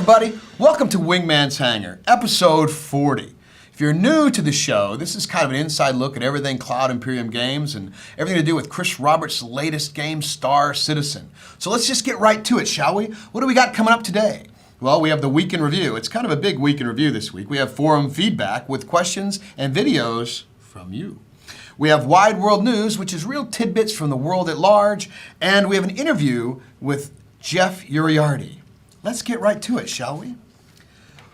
everybody. Welcome to Wingman's Hangar, episode 40. If you're new to the show, this is kind of an inside look at everything Cloud Imperium Games and everything to do with Chris Roberts' latest game, Star Citizen. So let's just get right to it, shall we? What do we got coming up today? Well, we have the Week in Review. It's kind of a big week in review this week. We have forum feedback with questions and videos from you. We have Wide World News, which is real tidbits from the world at large. And we have an interview with Jeff Uriarte. Let's get right to it, shall we?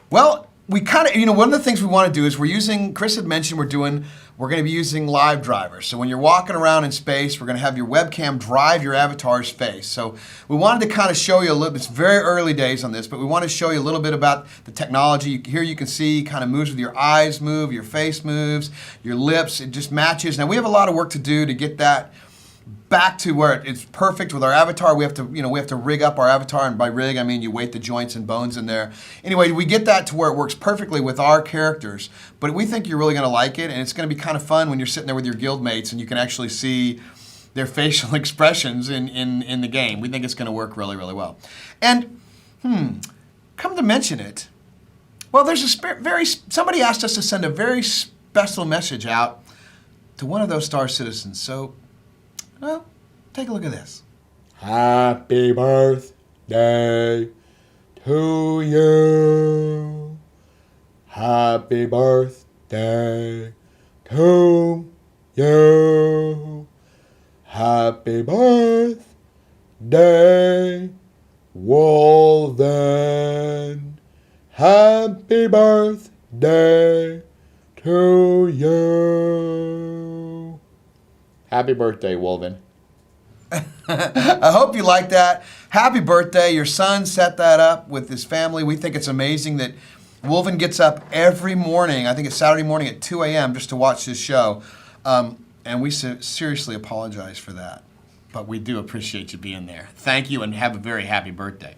Well, we kind of, one of the things we want to do is Chris had mentioned we're going to be using live drivers. So when you're walking around in space, we're going to have your webcam drive your avatar's face. So we wanted to kind of show you a little, it's very early days on this, but we want to show you a little bit about the technology. Here you can see kind of moves with your eyes move, your face moves, your lips, it just matches. Now we have a lot of work to do to get that back to where it's perfect with our avatar. We have to rig up our avatar, and by rig I mean you weight the joints and bones in there. Anyway, we get that to where it works perfectly with our characters, but we think you're really going to like it, and it's going to be kind of fun when you're sitting there with your guild mates and you can actually see their facial expressions in the game. We think it's going to work really, really well. And come to mention it, well, there's somebody asked us to send a very special message out to one of those Star Citizens. So, well, take a look at this. Happy birthday to you. Happy birthday to you. Happy birthday, Wolven. Happy birthday to you. Happy birthday, Wolven. I hope you like that. Happy birthday. Your son set that up with his family. We think it's amazing that Wolven gets up every morning, I think it's Saturday morning at 2 a.m. just to watch this show. And we seriously apologize for that. But we do appreciate you being there. Thank you and have a very happy birthday.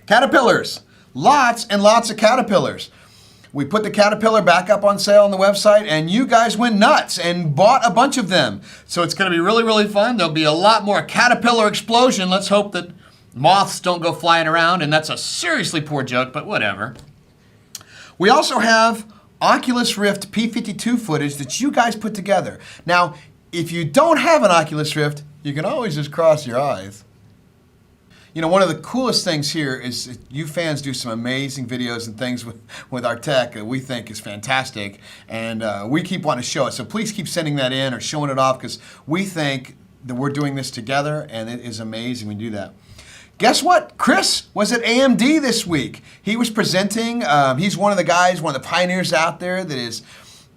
Caterpillars. Lots and lots of caterpillars. We put the Caterpillar back up on sale on the website, and you guys went nuts and bought a bunch of them. So it's going to be really, really fun. There'll be a lot more Caterpillar explosion. Let's hope that moths don't go flying around, and that's a seriously poor joke, but whatever. We also have Oculus Rift P52 footage that you guys put together. Now, if you don't have an Oculus Rift, you can always just cross your eyes. One of the coolest things here is you fans do some amazing videos and things with our tech that we think is fantastic, and we keep wanting to show it. So please keep sending that in or showing it off, because we think that we're doing this together, and it is amazing when we do that. Guess what? Chris was at AMD this week. He was presenting. He's one of the guys, one of the pioneers out there that is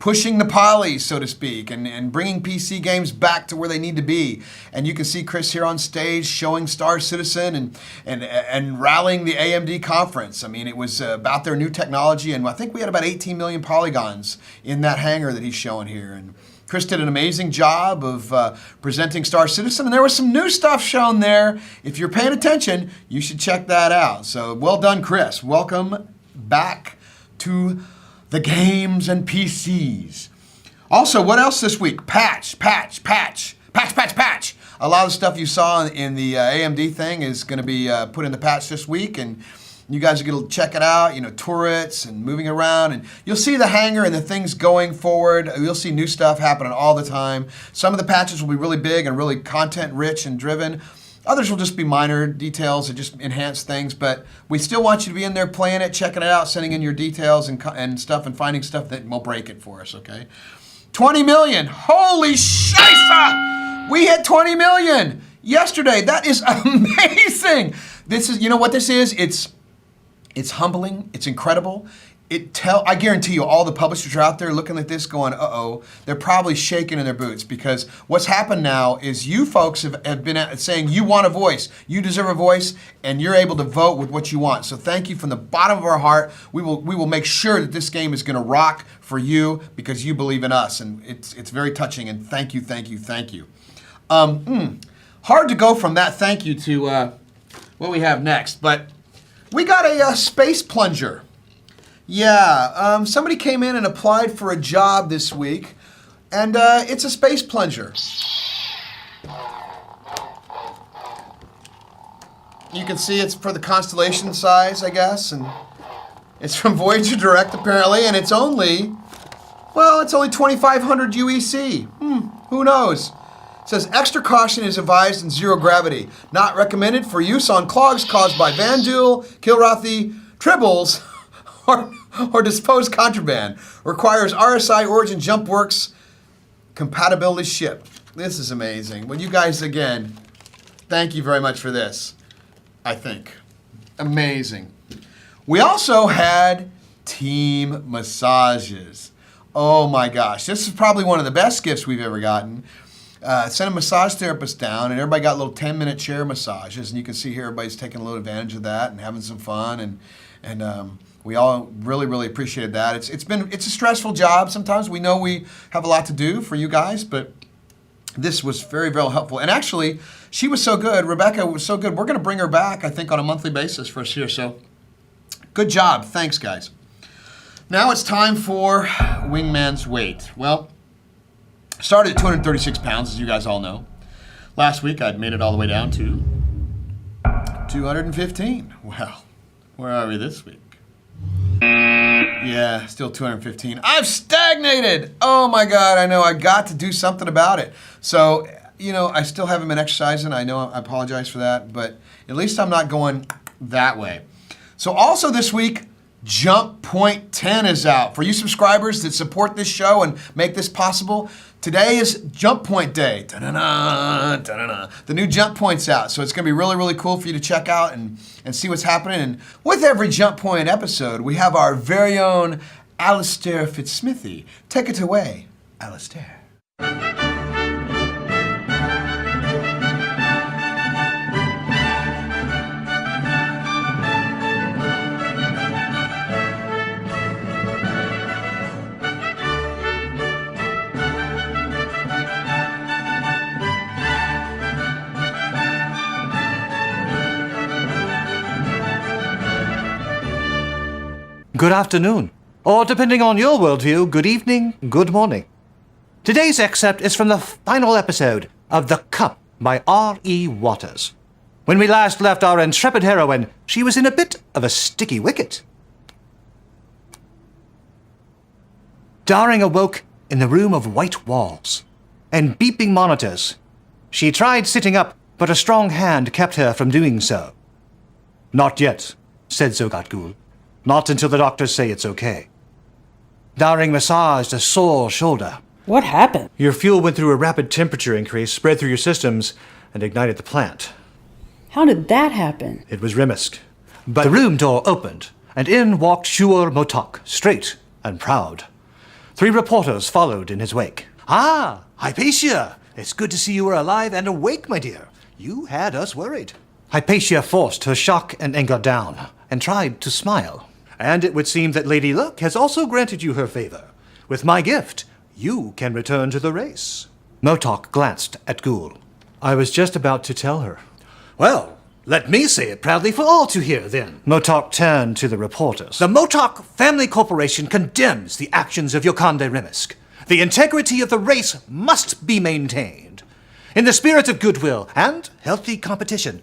pushing the polys, so to speak, and bringing PC games back to where they need to be. And you can see Chris here on stage showing Star Citizen and rallying the AMD conference. I mean, it was about their new technology, and I think we had about 18 million polygons in that hangar that he's showing here. And Chris did an amazing job of presenting Star Citizen, and there was some new stuff shown there. If you're paying attention, you should check that out. So well done, Chris. Welcome back to the games and PCs. Also, what else this week? Patch. A lot of the stuff you saw in the AMD thing is going to be put in the patch this week, and you guys are going to check it out, turrets and moving around, and you'll see the hangar and the things going forward. You'll see new stuff happening all the time. Some of the patches will be really big and really content rich and driven. Others will just be minor details that just enhance things, but we still want you to be in there playing it, checking it out, sending in your details and stuff, and finding stuff that will break it for us, okay? 20 million. Holy shisa! We hit 20 million yesterday. That is amazing. This is, what this is? It's humbling. It's incredible. I guarantee you all the publishers are out there looking at this going, uh-oh, they're probably shaking in their boots, because what's happened now is you folks have been saying you want a voice, you deserve a voice, and you're able to vote with what you want. So thank you from the bottom of our heart. We will make sure that this game is going to rock for you because you believe in us, and it's very touching, and thank you. Hard to go from that thank you to what we have next, but we got a space plunger. Yeah, somebody came in and applied for a job this week, and it's a space plunger. You can see it's for the constellation size, I guess, and it's from Voyager Direct apparently, and it's only 2,500 UEC. Who knows? It says extra caution is advised in zero gravity. Not recommended for use on clogs caused by Vandul, Kilrathi, Tribbles, or disposed contraband. Requires RSI Origin Jump Works compatibility ship. This is amazing. Well, you guys, again, thank you very much for this, I think. Amazing. We also had team massages. Oh my gosh, this is probably one of the best gifts we've ever gotten. Sent a massage therapist down, and everybody got little 10-minute chair massages, and you can see here everybody's taking a little advantage of that and having some fun, and we all really appreciated that. It's a stressful job sometimes. We know we have a lot to do for you guys, but this was very helpful. And actually, she was so good. Rebecca was so good. We're going to bring her back, I think, on a monthly basis for us here. So, good job. Thanks, guys. Now it's time for Wingman's weight. Well, started at 236 pounds, as you guys all know. Last week, I'd made it all the way down to 215. Well, where are we this week? Yeah, still 215. I've stagnated! Oh my God, I know, I got to do something about it. So, I still haven't been exercising. I know, I apologize for that, but at least I'm not going that way. So also this week, Jump Point 10 is out. For you subscribers that support this show and make this possible, today is Jump Point Day. Da-da-da, da-da-da. The new Jump Point's out, so it's going to be really cool for you to check out and see what's happening. And with every Jump Point episode, we have our very own Alistair Fitzsmithy. Take it away, Alistair. Good afternoon, or depending on your worldview, good evening, good morning. Today's excerpt is from the final episode of The Cup by R.E. Waters. When we last left our intrepid heroine, she was in a bit of a sticky wicket. Daring awoke in the room of white walls and beeping monitors. She tried sitting up, but a strong hand kept her from doing so. Not yet, said Zogat Ghoul. Not until the doctors say it's okay. Daring massaged a sore shoulder. What happened? Your fuel went through a rapid temperature increase, spread through your systems, and ignited the plant. How did that happen? It was Rimisk. But the room door opened, and in walked Shuur Motok, straight and proud. 3 reporters followed in his wake. Ah, Hypatia! It's good to see you are alive and awake, my dear. You had us worried. Hypatia forced her shock and anger down, and tried to smile. And it would seem that Lady Luck has also granted you her favor. With my gift, you can return to the race. Motok glanced at Ghoul. I was just about to tell her. Well, let me say it proudly for all to hear, then. Motok turned to the reporters. The Motok Family Corporation condemns the actions of Yokande Rimisk. The integrity of the race must be maintained. In the spirit of goodwill and healthy competition,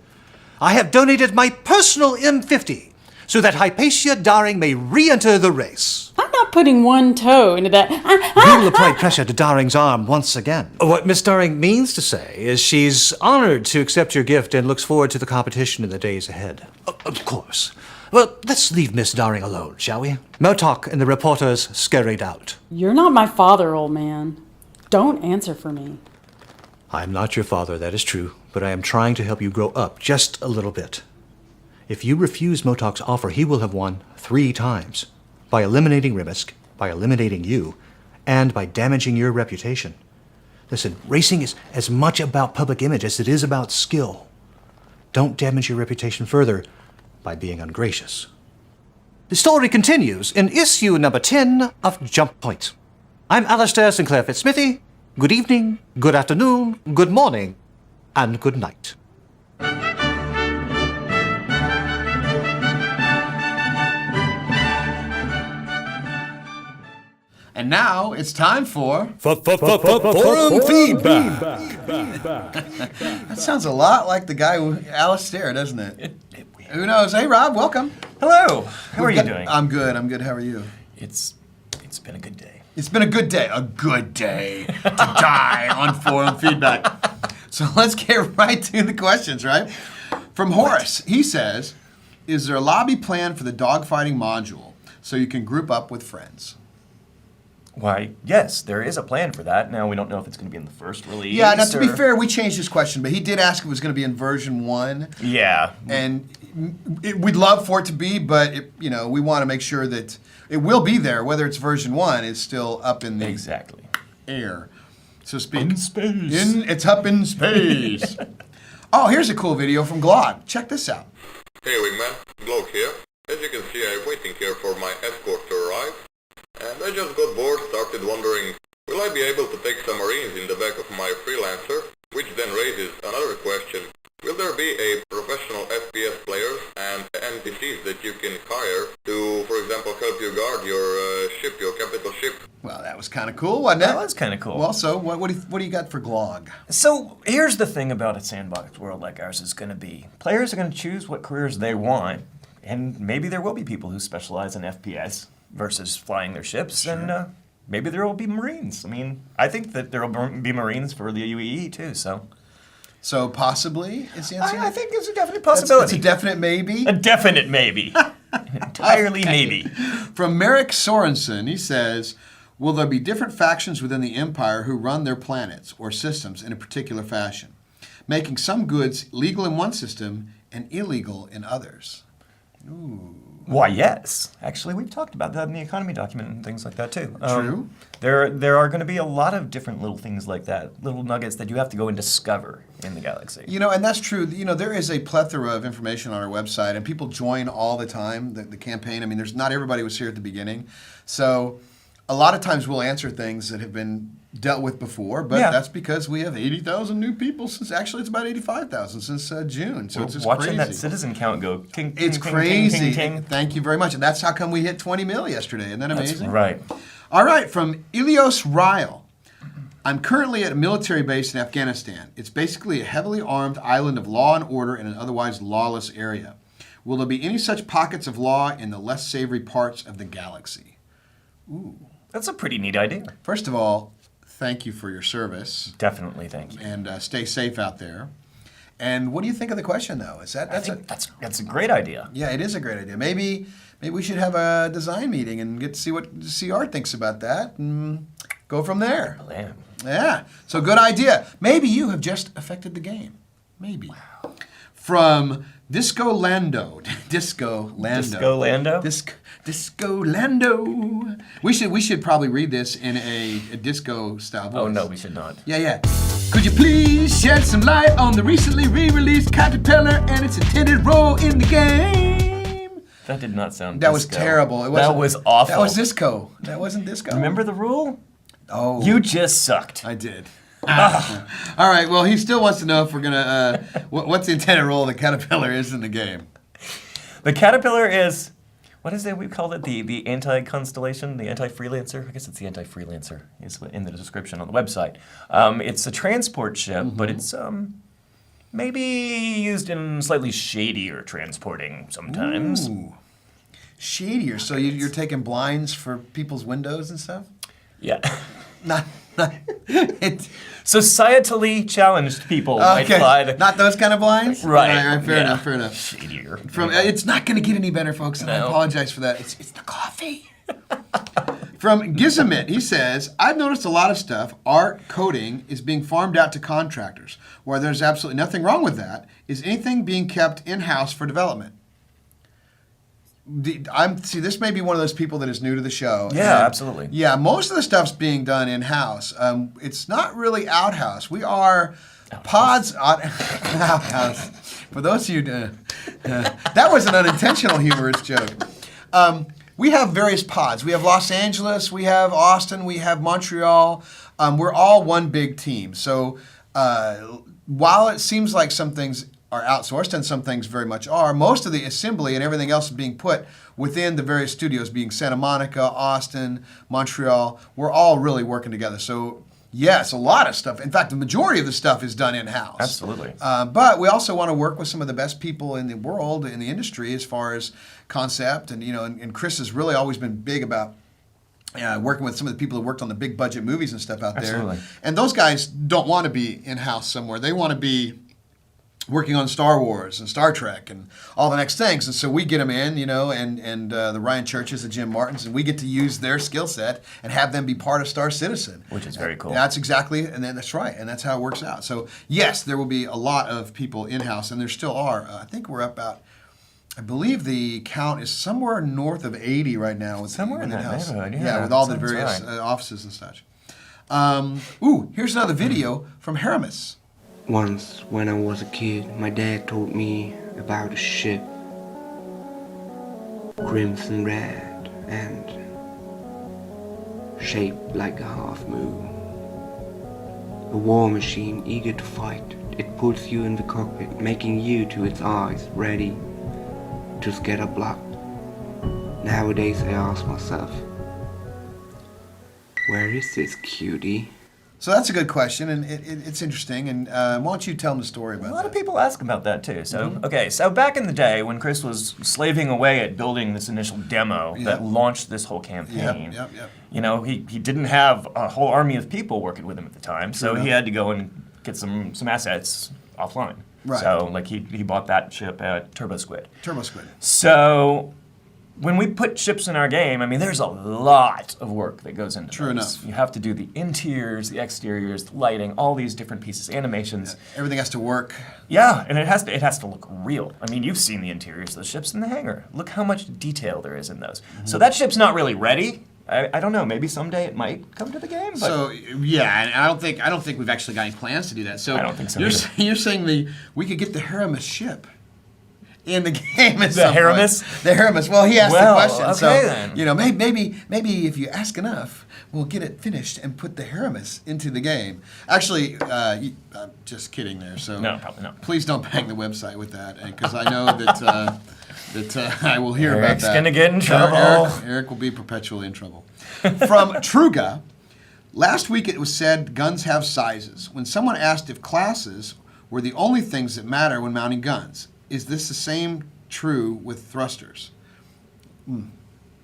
I have donated my personal M50 so that Hypatia Daring may re-enter the race. I'm not putting one toe into that. Ghoul applied pressure to Daring's arm once again. What Miss Daring means to say is she's honored to accept your gift and looks forward to the competition in the days ahead. Of course. Well, let's leave Miss Daring alone, shall we? Motok and the reporters scurried out. You're not my father, old man. Don't answer for me. I'm not your father, that is true, but I am trying to help you grow up just a little bit. If you refuse Motok's offer, he will have won 3 times. By eliminating Rimisk, by eliminating you, and by damaging your reputation. Listen, racing is as much about public image as it is about skill. Don't damage your reputation further by being ungracious. The story continues in issue number 10 of Jump Point. I'm Alistair Sinclair Fitzsmithy. Good evening, good afternoon, good morning, and good night. And now it's time for Forum feedback. That sounds a lot like the guy Alistair, doesn't it? Who knows? Hey, Rob, welcome. Hello. How are you doing? I'm good. How are you? It's been a good day. It's been a good day. A good day to die on forum feedback. So let's get right to the questions, right? From Horace, he says, is there a lobby plan for the dogfighting module so you can group up with friends? Why, yes, there is a plan for that. Now, we don't know if it's going to be in the first release. Yeah, now to be fair, we changed his question, but he did ask if it was going to be in version 1. Yeah. And we'd love for it to be, but we want to make sure that it will be there, whether it's version 1 is still up in the air, so to speak. In space. It's up in space. Oh, here's a cool video from Glog. Check this out. Hey Wingman, Glog here. As you can see, I'm waiting here for my escort to arrive. And I just got bored, started wondering, will I be able to take some Marines in the back of my freelancer? Which then raises another question. Will there be a professional FPS players and NPCs that you can hire to, for example, help you guard your ship, your capital ship? Well, that was kind of cool, wasn't it? That was kind of cool. Well, so what do you got for Glog? So here's the thing about a sandbox world like ours is going to be. Players are going to choose what careers they want, and maybe there will be people who specialize in FPS versus flying their ships, and maybe there will be Marines. I mean, I think that there will be Marines for the UEE too, so... So possibly is the answer? I think it's a definite possibility. It's a definite maybe? A definite maybe. Entirely maybe. From Merrick Sorensen, he says, will there be different factions within the Empire who run their planets or systems in a particular fashion, making some goods legal in one system and illegal in others? Ooh. Why, yes. Actually, we've talked about that in the economy document and things like that, too. True. There are going to be a lot of different little things like that, little nuggets that you have to go and discover in the galaxy. And that's true. There is a plethora of information on our website, and people join all the time, the campaign. I mean, not everybody was here at the beginning. So a lot of times we'll answer things that have been dealt with before, but that's because we have 80,000 new people since, actually it's about 85,000 since June. So it's just watching crazy. That citizen count go king, king, It's king, crazy. king, king, king. Thank you very much. And that's how come we hit 20 mil yesterday. Isn't that amazing? That's right. All right, from Ilios Ryle. I'm currently at a military base in Afghanistan. It's basically a heavily armed island of law and order in an otherwise lawless area. Will there be any such pockets of law in the less savory parts of the galaxy? Ooh. That's a pretty neat idea. First of all, thank you for your service. Definitely, thank you. And stay safe out there. And what do you think of the question, though? That's a great idea. Yeah, it is a great idea. Maybe we should have a design meeting and get to see what CR thinks about that and go from there. Man. Yeah. So good idea. Maybe you have just affected the game. Maybe. Wow. From Disco Lando. Disco Lando. Disco Lando. We should probably read this in a disco style voice. Oh no, we should not. Yeah. Could you please shed some light on the recently re-released Caterpillar and its intended role in the game? That did not sound That disco. was terrible. That was awful. That was disco. That wasn't disco. Remember the rule? Oh. You just sucked. I did. All right, well, he still wants to know if we're going to, what's the intended role of the Caterpillar is in the game? The Caterpillar is, what is it we called it? The anti-constellation, the anti-freelancer? I guess it's the anti-freelancer. It's in the description on the website. It's a transport ship, but it's maybe used in slightly shadier transporting sometimes. Ooh. Shadier. So you're taking blinds for people's windows and stuff? Yeah. Not Societally challenged people might fly. Not those kind of blinds? Right. Fair enough. Shadier. It's not going to get any better, folks, and I apologize for that. It's the coffee. From Kissmint, he says, I've noticed a lot of stuff, art, coding, is being farmed out to contractors, where there's absolutely nothing wrong with that. Is anything being kept in-house for development? This may be one of those people that is new to the show. Yeah, absolutely. Yeah, most of the stuff's being done in-house. It's not really out-house. We are pods out-house. For those of you, that was an unintentional humorous joke. We have various pods. We have Los Angeles, we have Austin, we have Montreal. We're all one big team. So while it seems like some things are outsourced, and some things very much are, most of the assembly and everything else is being put within the various studios, being Santa Monica, Austin, Montreal. We're all really working together. So Yes, a lot of stuff. In fact, the majority of the stuff is done in-house. Absolutely. But we also want to work with some of the best people in the world, in the industry, as far as concept. And, and Chris has really always been big about working with some of the people who worked on the big budget movies and stuff out there. Absolutely. And those guys don't want to be in-house somewhere. They want to be working on Star Wars and Star Trek and all the next things. And so we get them in, and the Ryan Churches, the Jim Martins, and we get to use their skill set and have them be part of Star Citizen. Which is very cool. That's exactly, and then that's right, and that's how it works out. So yes, there will be a lot of people in-house, and there still are. I think we're about, I believe the count is somewhere north of 80 right now. With Somewhere in that in-house. neighborhood, Yeah, with all the sounds various right. offices and such. Here's another video from Haramis. Once, when I was a kid, my dad told me about a ship, crimson red and shaped like a half moon. A war machine eager to fight, it puts you in the cockpit, making you to its eyes, ready to scatter blood. Nowadays I ask myself, where is this cutie? So that's a good question, and it's interesting. And why don't you tell them the story about A lot that? of people ask about that too. So, okay, so back in the day when Chris was slaving away at building this initial demo that launched this whole campaign, Yep. he didn't have a whole army of people working with him at the time, so he had to go and get some assets offline. Right. So, like, he bought that ship at Turbo Squid. Turbo Squid. So, when we put ships in our game, I mean, there's a lot of work that goes into True those. enough. You have to do the interiors, the exteriors, the lighting, all these different pieces, animations. Everything has to work. Yeah, and it has to look real. I mean, you've seen the interiors of the ships in the hangar. Look how much detail there is in those. So that ship's not really ready. I don't know. Maybe someday it might come to the game. But So yeah, and I don't think we've actually got any plans to do that. So I don't think so You're, either. you're saying we could get the Haramis ship in the game at The some point. Haramis? The Haramis. Well, he asked Well, the question. So, okay then. maybe if you ask enough, we'll get it finished and put the Haramis into the game. Actually, I'm just kidding there. So No, probably not. Please don't bang the website with that, because I know that I will hear Eric's about that. gonna get in trouble. Eric will be perpetually in trouble. From Truga, last week it was said guns have sizes. When someone asked if classes were the only things that matter when mounting guns, is this the same true with thrusters?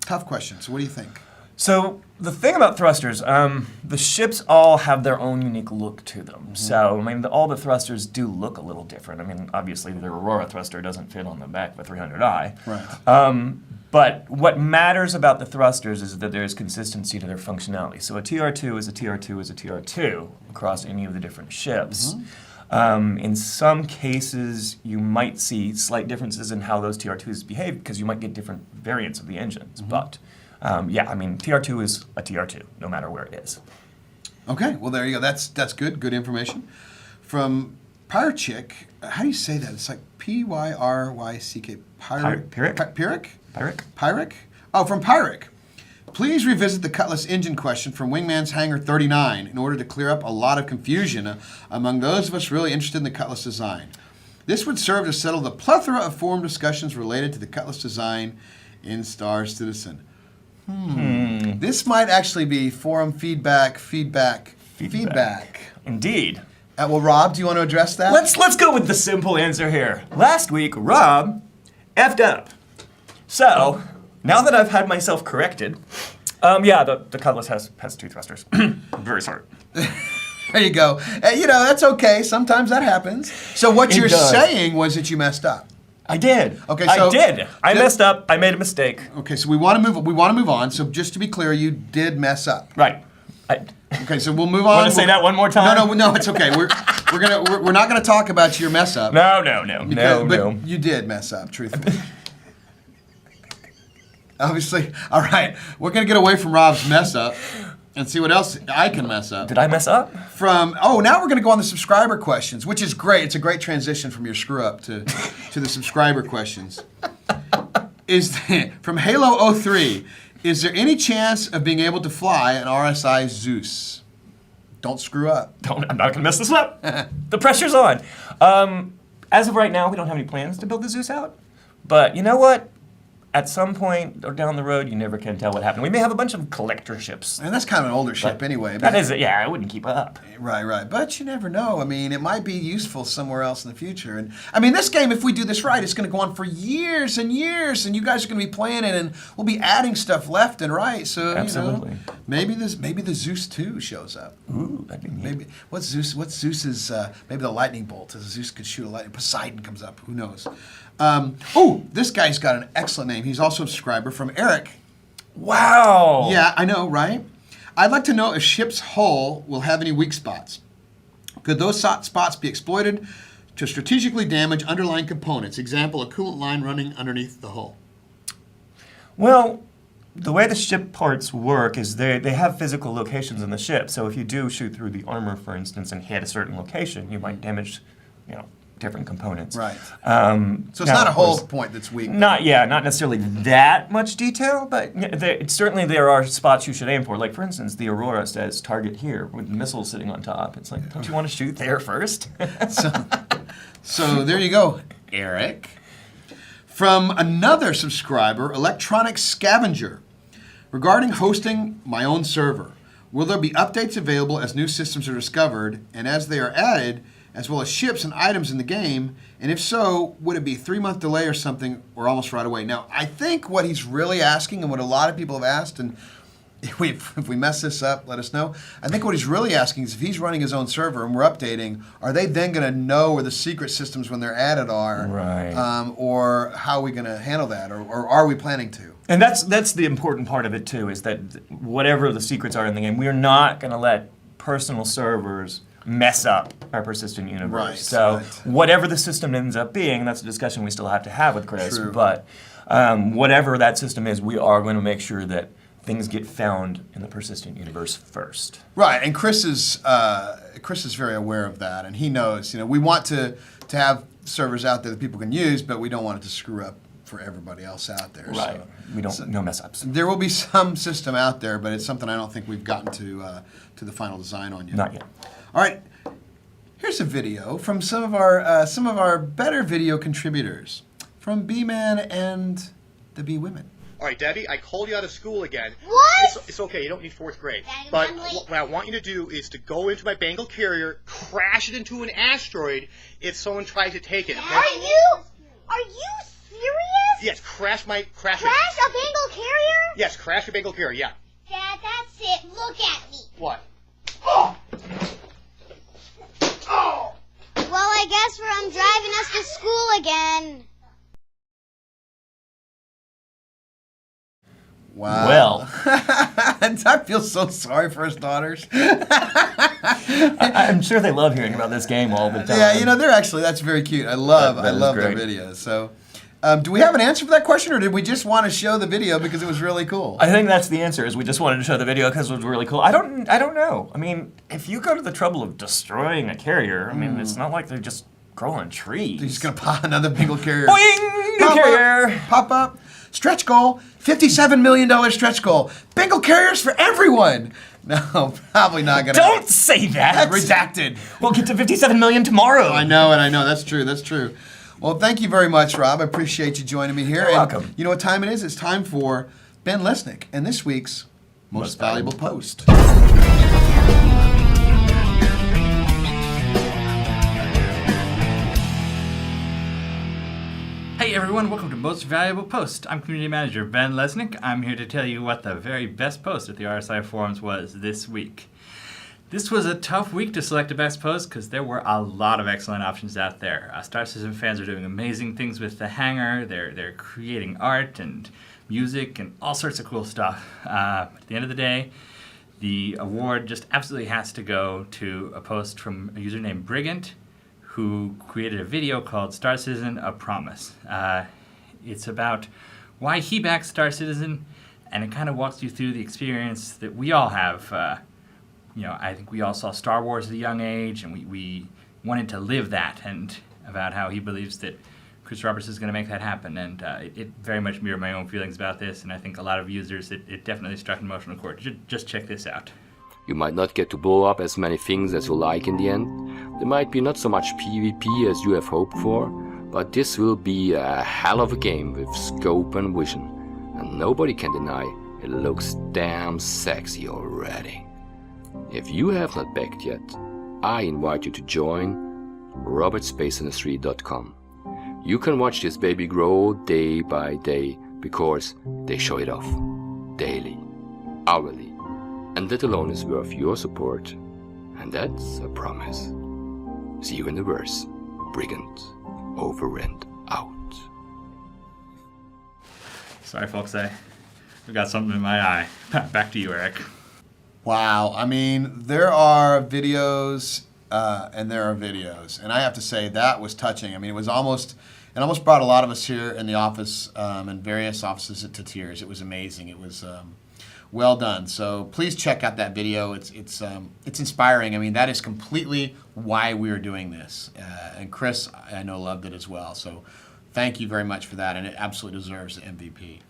Tough question. So what do you think? So the thing about thrusters, the ships all have their own unique look to them. So I mean, all the thrusters do look a little different. I mean, obviously the Aurora thruster doesn't fit on the back of a 300i. Right. But what matters about the thrusters is that there is consistency to their functionality. So a TR2 is a TR2 is a TR2 across any of the different ships. In some cases, you might see slight differences in how those TR2s behave because you might get different variants of the engines. But yeah, I mean, TR2 is a TR2, no matter where it is. Okay. Well, there you go. That's good. Good information. From Pyrechick, how do you say that? It's like Pyryck. Pyrrhic? Pyrrhic? Pyrrhic? Pyrrhic? Oh, from Pyrrhic. Please revisit the Cutlass engine question from Wingman's Hangar 39 in order to clear up a lot of confusion among those of us really interested in the Cutlass design. This would serve to settle the plethora of forum discussions related to the Cutlass design in Star Citizen. This might actually be forum feedback. Indeed. Well, Rob, do you want to address that? Let's go with the simple answer here. Last week, Rob effed up. So, now that I've had myself corrected, yeah, the Cutlass has two thrusters. Very sorry. There you go. That's okay. Sometimes that happens. So what It you're does. saying was that you messed up. I did. Okay, I so- did. I messed up. I made a mistake. Okay, so we want to move on. So just to be clear, you did mess up. Right. Okay, so we'll move on. Want to say that one more time? No, it's okay. We're not gonna talk about your mess up. No. But you did mess up, truthfully. Obviously, all right. We're gonna get away from Rob's mess up and see what else I can mess up. Did I mess up? Now we're gonna go on the subscriber questions, which is great. It's a great transition from your screw up to the subscriber questions. From Halo 03, is there any chance of being able to fly an RSI Zeus? Don't screw up. I'm not going to mess this up. The pressure's on. As of right now, we don't have any plans to build the Zeus out. But you know what? at some point or down the road, you never can tell what happened. We may have a bunch of collector ships. And that's kind of an older ship anyway. That is it. Yeah, I wouldn't keep up. Right. But you never know. I mean, it might be useful somewhere else in the future. And I mean, this game, if we do this right, it's going to go on for years and years, and you guys are going to be playing it, and we'll be adding stuff left and right. So Absolutely. maybe the Zeus 2 shows up. Ooh, that'd be neat. Maybe what's Zeus's? Maybe the lightning bolt. Zeus could shoot a lightning. Poseidon comes up. Who knows? This guy's got an excellent name. He's also a subscriber from Eric. Wow. Yeah, I know, right? I'd like to know if ship's hull will have any weak spots. Could those spots be exploited to strategically damage underlying components? Example, a coolant line running underneath the hull. Well, the way the ship parts work is they have physical locations in the ship. So if you do shoot through the armor, for instance, and hit a certain location, you might damage, different components. Right. So So it's not a hull point that's weak. Not necessarily that much detail, but certainly there are spots you should aim for. Like, for instance, the Aurora says target here with missiles sitting on top. It's like, don't you want to shoot there first? So there you go, Eric. From another subscriber, Electronic Scavenger. Regarding hosting my own server, will there be updates available as new systems are discovered and as they are added, as well as ships and items in the game? And if so, would it be a 3-month delay or something, or almost right away? Now, I think what he's really asking, and what a lot of people have asked, and if we mess this up, let us know. I think what he's really asking is if he's running his own server and we're updating, are they then going to know where the secret systems when they're added are? Right. Or how are we going to handle that? Or are we planning to? And that's the important part of it, too, is that whatever the secrets are in the game, we're not going to let personal servers mess up our persistent universe. Right, so right. whatever the system ends up being, that's a discussion we still have to have with Chris. True. But whatever that system is, we are going to make sure that things get found in the persistent universe first. Right, and Chris is very aware of that, and he knows. We want to have servers out there that people can use, but we don't want it to screw up for everybody else out there. Right. So, We don't no mess ups. there will be some system out there, but it's something I don't think we've gotten to the final design on yet. Not yet. All right, here's a video from some of our better video contributors, from B-Man and the B-Women. All right, Debbie, I called you out of school again. What? It's okay, you don't need 4th grade. Daddy, But I'm late. what I want you to do is to go into my Bengal carrier, crash it into an asteroid if someone tries to take it. Okay? Are you serious? Yes, crash it. Crash a Bengal carrier? Yes, crash your Bengal carrier, yeah. Dad, that's it. Look at me. What? Well, I guess I'm driving us to school again. Wow. Well. I feel so sorry for his daughters. I'm sure they love hearing about this game all the time. Yeah, that's very cute. I love That is their great. videos. So, do we have an answer for that question, or did we just want to show the video because it was really cool? I think that's the answer. Is we just wanted to show the video because it was really cool. I don't know. I mean, if you go to the trouble of destroying a carrier, I mean, it's not like they just grow on trees. They're just gonna pop another Bengal carrier. Boing! New Pop carrier. Up, pop up. Stretch goal. $57 million stretch goal. Bengal carriers for everyone. No, probably not gonna. Don't say that. Redacted. We'll get to 57 million tomorrow. I know. That's true. Well, thank you very much, Rob. I appreciate you joining me here. You're welcome. You know what time it is? It's time for Ben Lesnick and this week's Most Valuable Post. Hey everyone, welcome to Most Valuable Post. I'm Community Manager Ben Lesnick. I'm here to tell you what the very best post at the RSI forums was this week. This was a tough week to select a best post because there were a lot of excellent options out there. Star System fans are doing amazing things with the Hangar. They're creating art and music and all sorts of cool stuff. At the end of the day, the award just absolutely has to go to a post from a user named Brigant, who created a video called Star Citizen: A Promise. It's about why he backs Star Citizen, and it kind of walks you through the experience that we all have. I think we all saw Star Wars at a young age, and we wanted to live that, and about how he believes that Chris Roberts is going to make that happen. And it very much mirrored my own feelings about this, and I think a lot of users, it definitely struck an emotional chord. Just check this out. You might not get to blow up as many things as you like in the end. There might be not so much PvP as you have hoped for, But this will be a hell of a game with scope and vision, and nobody can deny it looks damn sexy already. If you have not backed yet, I invite you to join robertspaceindustry.com. You can watch this baby grow day by day because they show it off daily, hourly, and that alone is worth your support, and that's a promise. See you in the verse. Brigant, over and out. Sorry, folks, I've got something in my eye. Back to you, Eric. Wow. I mean, there are videos and there are videos. And I have to say, that was touching. I mean, it almost brought a lot of us here in the office and various offices to tears. It was amazing. It was well done. So please check out that video. It's inspiring. I mean, that is completely why we are doing this. And Chris, I know, loved it as well. So thank you very much for that. And it absolutely deserves the MVP.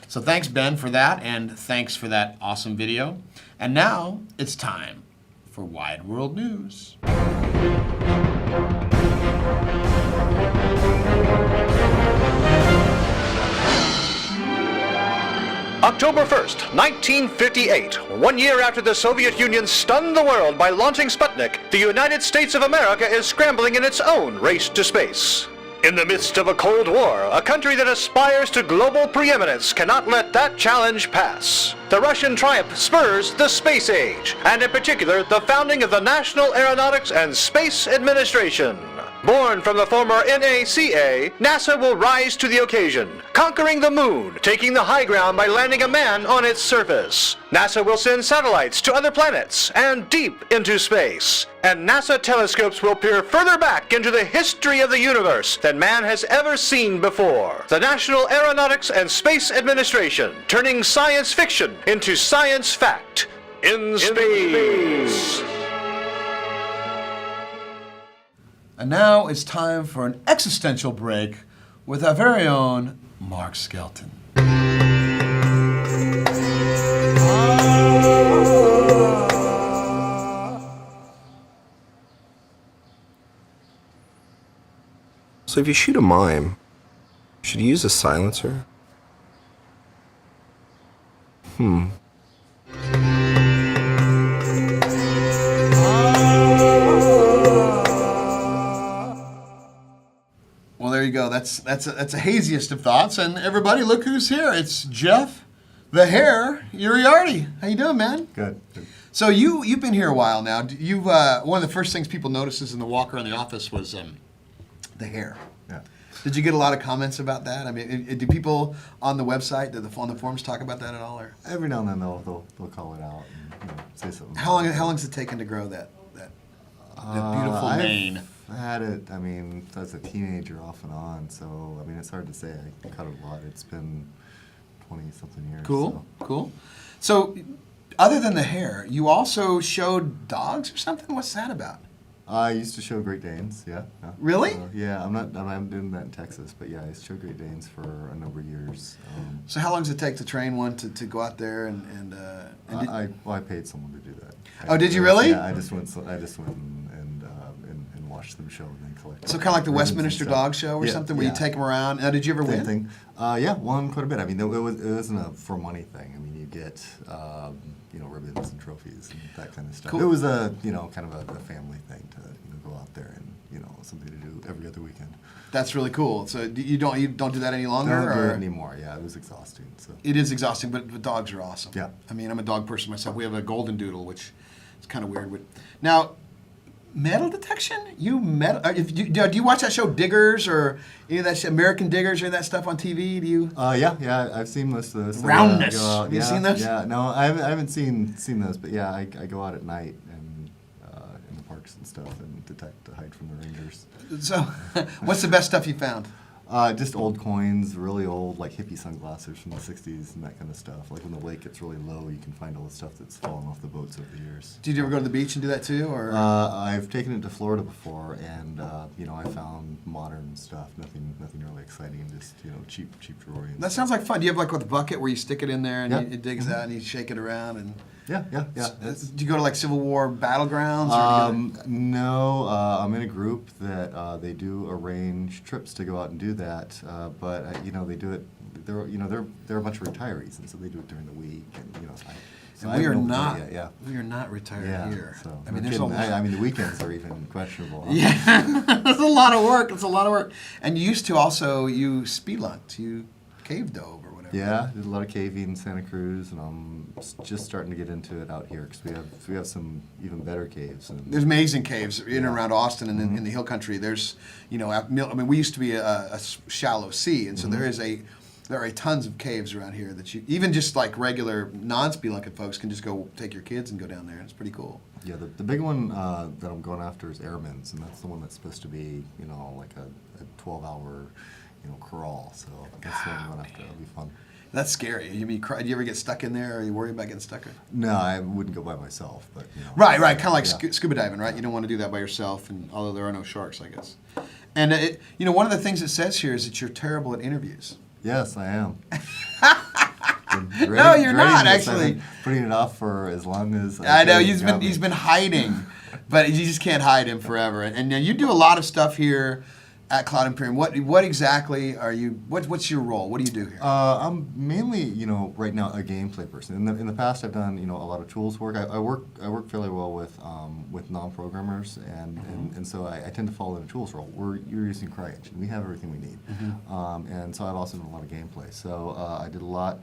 So thanks, Ben, for that. And thanks for that awesome video. And now it's time for Wide World News. October 1st, 1958, 1 year after the Soviet Union stunned the world by launching Sputnik, the United States of America is scrambling in its own race to space. In the midst of a Cold War, a country that aspires to global preeminence cannot let that challenge pass. The Russian triumph spurs the space age, and in particular, the founding of the National Aeronautics and Space Administration. Born from the former NACA, NASA will rise to the occasion, conquering the moon, taking the high ground by landing a man on its surface. NASA will send satellites to other planets and deep into space. And NASA telescopes will peer further back into the history of the universe than man has ever seen before. The National Aeronautics and Space Administration, turning science fiction into science fact. In space. And now it's time for an existential break with our very own Mark Skelton. So if you shoot a mime, should you use a silencer? Well, there you go. That's a haziest of thoughts. And everybody, look who's here. It's Jeff, the Hair Uriarte. How you doing, man? Good. So you've been here a while now. You've one of the first things people notices in the walk around the office was the hair. Yeah. Did you get a lot of comments about that? I mean, do people on the website, on the forums, talk about that at all? Or Every now and then they'll call it out and say something. how long's it taken to grow that beautiful mane? I've had it, I mean, as a teenager off and on, so, I mean, it's hard to say. I cut it a lot. It's been 20-something years. Cool, cool. So, other than the hair, you also showed dogs or something? What's that about? I used to show Great Danes, yeah. Really? Yeah, I'm doing that in Texas, but yeah, I used to show Great Danes for a number of years. So how long does it take to train one to go out there and I paid someone to do that. Oh, did you really? Yeah, I just went and watched them show and then collect. So kind of like the Westminster Dog Show or something, where you take them around. Now, did you ever win? Thing. Yeah, won quite a bit. I mean, it wasn't a for money thing. I mean, you get ribbons and trophies and that kind of stuff. Cool. It was a kind of a family thing to go out there and something to do every other weekend. That's really cool. So you don't do that any longer? I don't do or? it anymore. Yeah, it was exhausting. So it is exhausting, but dogs are awesome. Yeah. I mean, I'm a dog person myself. We have a golden doodle, which is kind of weird. Now, metal detection? Do you watch that show Diggers or any of that shit, American Diggers or any of that stuff on TV? Do you? Yeah, I've seen most of those. Roundness. Have you seen those? Yeah, no, I haven't seen those, but yeah, I go out at night and in the parks and stuff and detect to hide from the rangers. So, what's the best stuff you found? Just old coins, really old, like hippie sunglasses from the 60s and that kind of stuff. Like when the lake gets really low, you can find all the stuff that's fallen off the boats over the years. Did you ever go to the beach and do that too? Or I've taken it to Florida before, and I found modern stuff. Nothing really exciting. Just cheap jewelry. That sounds like fun. Do you have like with a bucket where you stick it in there and Yeah. it digs out and you shake it around and? Yeah. Do you go to like Civil War battlegrounds? Or No, I'm in a group that they do arrange trips to go out and do that, but they do it. They're a bunch of retirees, and so they do it during the week, and So and we are haven't not. yet, yeah. We are not retired here. So I mean, there's a lot. I mean, the weekends are even questionable. Huh? Yeah, it's a lot of work. It's a lot of work. And you used to also speedlunked. You cave dove or whatever. Yeah, did a lot of caving in Santa Cruz, and I'm just starting to get into it out here because we have some even better caves. There's amazing caves in and around Austin and in the hill country. There's, I mean, we used to be a shallow sea, and so there are tons of caves around here that you, even just like regular non-spelunking folks, can just go take your kids and go down there. It's pretty cool. Yeah, the big one that I'm going after is Airman's, and that's the one that's supposed to be, like a 12-hour, crawl. So that's the one I'm going after. It'll be fun. That's scary. Do you ever get stuck in there, or you worry about getting stuck? No, I wouldn't go by myself, but Right, kind of like scuba diving, right? You don't want to do that by yourself, and although there are no sharks, I guess. And one of the things it says here is that you're terrible at interviews. Yes, I am. No, you're not actually. I've been putting it off for as long as I know he's been hiding, but you just can't hide him forever. And you do a lot of stuff here at Cloud Imperium. What exactly are you? What's your role? What do you do here? I'm mainly, right now a gameplay person. In the past, I've done a lot of tools work. I work fairly well with non-programmers, and so I tend to follow in a tools role. You're using CryEngine. We have everything we need, and so I've also done a lot of gameplay. So I did a lot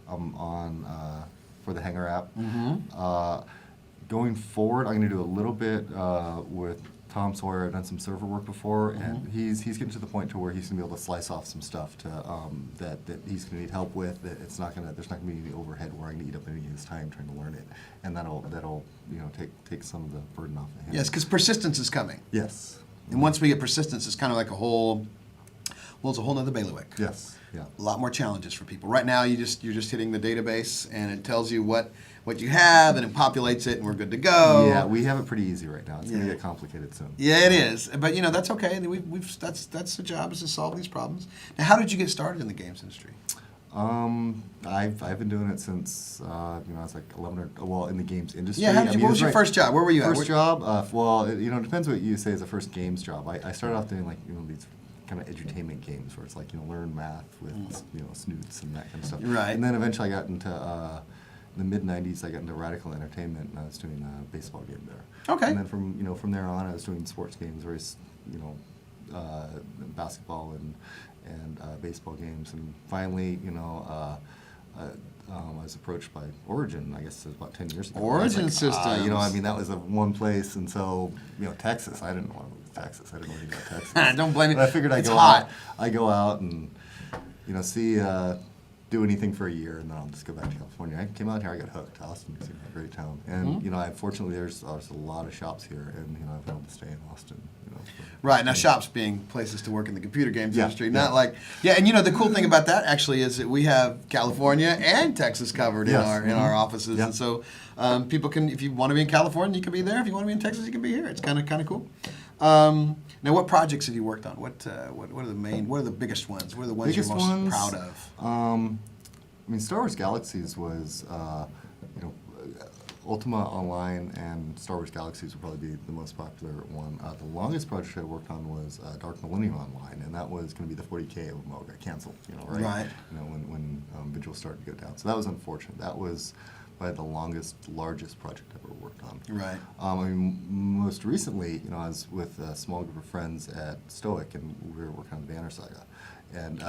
for the Hangar app. Going forward, I'm going to do a little bit with Tom Sawyer. I've done some server work before, and he's getting to the point to where he's going to be able to slice off some stuff to that he's going to need help with. That there's not going to be any overhead where I'm going to eat up any of his time trying to learn it, and that'll take some of the burden off of him. Yes, because persistence is coming. Yes. And once we get persistence, it's kind of like it's a whole nother bailiwick. Yes. Yeah. A lot more challenges for people. Right now, you're just hitting the database, and it tells you what you have, and it populates it, and we're good to go. Yeah, we have it pretty easy right now. It's going to get complicated soon. Yeah, it is. But that's okay. That's the job, is to solve these problems. Now, how did you get started in the games industry? I've been doing it since I was like 11 in the games industry. Yeah, what was your first job? Where were you first at? job? It depends what you say is a first games job. I started off doing these kind of edutainment games where it's like learn math with snoots and that kind of stuff. Right. And then eventually I got into in the mid-90s, I got into Radical Entertainment, and I was doing a baseball game there. Okay. And then from there on, I was doing sports games, various basketball and baseball games, and finally, I was approached by Origin. I guess it was about 10 years ago. Origin Systems. That was the one place, and so Texas. I didn't want to move to Texas. I didn't know anything about Texas. Don't blame me. But I figured It's hot. I go out and see. Do anything for a year, and then I'll just go back to California. I came out here, I got hooked. Austin is a great town, and fortunately there's a lot of shops here, and I've been able to stay in Austin. Right, now shops being places to work in the computer games industry, not like and the cool thing about that actually is that we have California and Texas covered in our offices, and so people can, if you want to be in California, you can be there. If you want to be in Texas, you can be here. It's kind of cool. Now, what projects have you worked on? What are the main? What are the biggest ones? What are the ones you're most proud of? Star Wars Galaxies was, Ultima Online and Star Wars Galaxies would probably be the most popular one. The longest project I worked on was Dark Millennium Online, and that was going to be the 40K of MMO. Got canceled, right? Right. When visuals started to go down. So that was unfortunate. That was probably the largest project I've ever worked on. Right. Most recently, I was with a small group of friends at Stoic, and we were working on the Banner Saga. And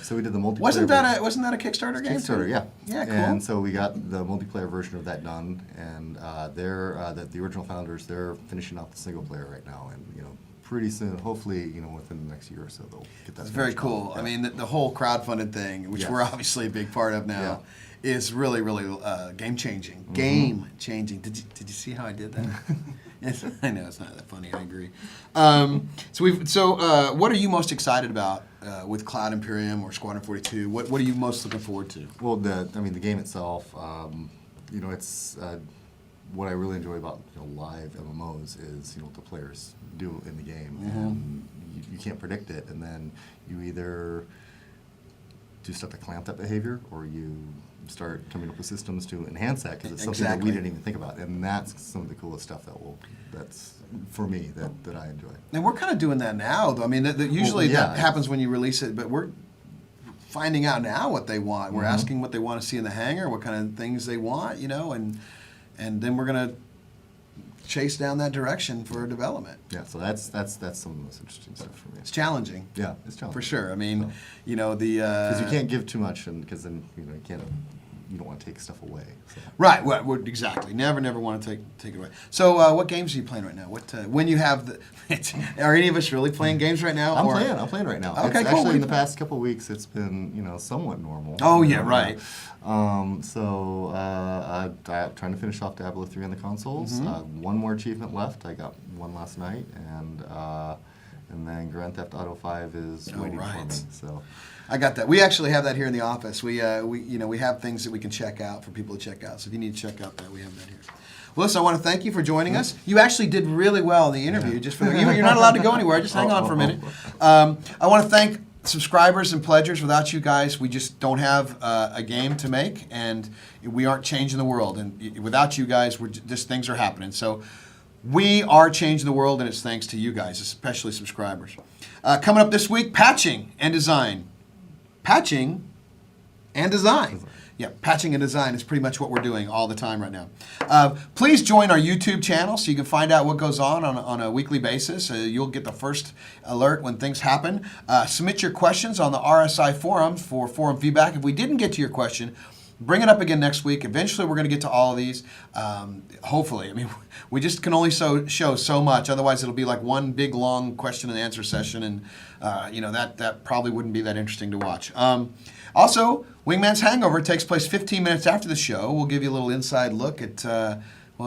so we did the multiplayer. Wasn't that a Kickstarter game? Kickstarter, yeah. Yeah, cool. And so we got the multiplayer version of that done, and the original founders, they're finishing off the single player right now, and pretty soon, hopefully, within the next year or so, they'll get that. It's very cool. Yeah. I mean, the whole crowdfunded thing, which we're obviously a big part of now, is really, really game changing. Mm-hmm. Game changing. Did you see how I did that? Yes, I know it's not that funny. I agree. So what are you most excited about with Cloud Imperium or Squadron 42? What are you most looking forward to? Well, the game itself. It's what I really enjoy about live MMOs is what the players do in the game, and you can't predict it, and then you either do stuff to clamp that behavior, or you start coming up with systems to enhance that, because it's something that we didn't even think about. And that's some of the coolest stuff that's for me, that I enjoy. And we're kind of doing that now, though. I mean, usually that happens when you release it, but we're finding out now what they want. We're asking what they want to see in the hangar, what kind of things they want, and then we're going to chase down that direction for development. Yeah, so that's some of the most interesting stuff for me. It's challenging. Yeah, it's challenging. For sure. I mean, because you can't give too much, because then you don't want to take stuff away. So. Right. Well, exactly. Never want to take it away. So, what games are you playing right now? When you have are any of us really playing games right now? I'm playing right now. Okay, it's cool. Actually, in the past couple of weeks, it's been somewhat normal. Oh yeah, right. I'm trying to finish off Diablo 3 on the consoles. One more achievement left. I got one last night, and then Grand Theft Auto 5 is waiting for me. So. I got that. We actually have that here in the office. We have things that we can check out for people to check out. So if you need to check out that, we have that here. Well, listen, I want to thank you for joining us. You actually did really well in the interview. Just for you're not allowed to go anywhere. Just hang on for a minute. I want to thank subscribers and pledgers. Without you guys, we just don't have a game to make, and we aren't changing the world. And without you guys, just things are happening. So we are changing the world, and it's thanks to you guys, especially subscribers. Coming up this week, patching and design. Patching and design. Yeah, patching and design is pretty much what we're doing all the time right now. Please join our YouTube channel so you can find out what goes on a weekly basis. You'll get the first alert when things happen. Submit your questions on the RSI forums for forum feedback. If we didn't get to your question, bring it up again next week. Eventually, we're going to get to all of these. Hopefully. I mean, we just can only show so much. Otherwise, it'll be like one big, long question and answer session, and that probably wouldn't be that interesting to watch. Also, Wingman's Hangover takes place 15 minutes after the show. We'll give you a little inside look at,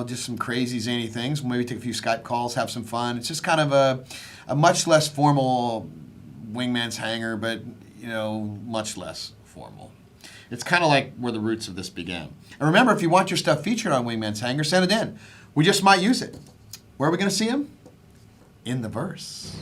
just some crazy, zany things. We'll maybe take a few Skype calls, have some fun. It's just kind of a much less formal Wingman's Hangar, but, much less formal. It's kind of like where the roots of this began. And remember, if you want your stuff featured on Wingman's Hangar, send it in. We just might use it. Where are we going to see them? In the verse.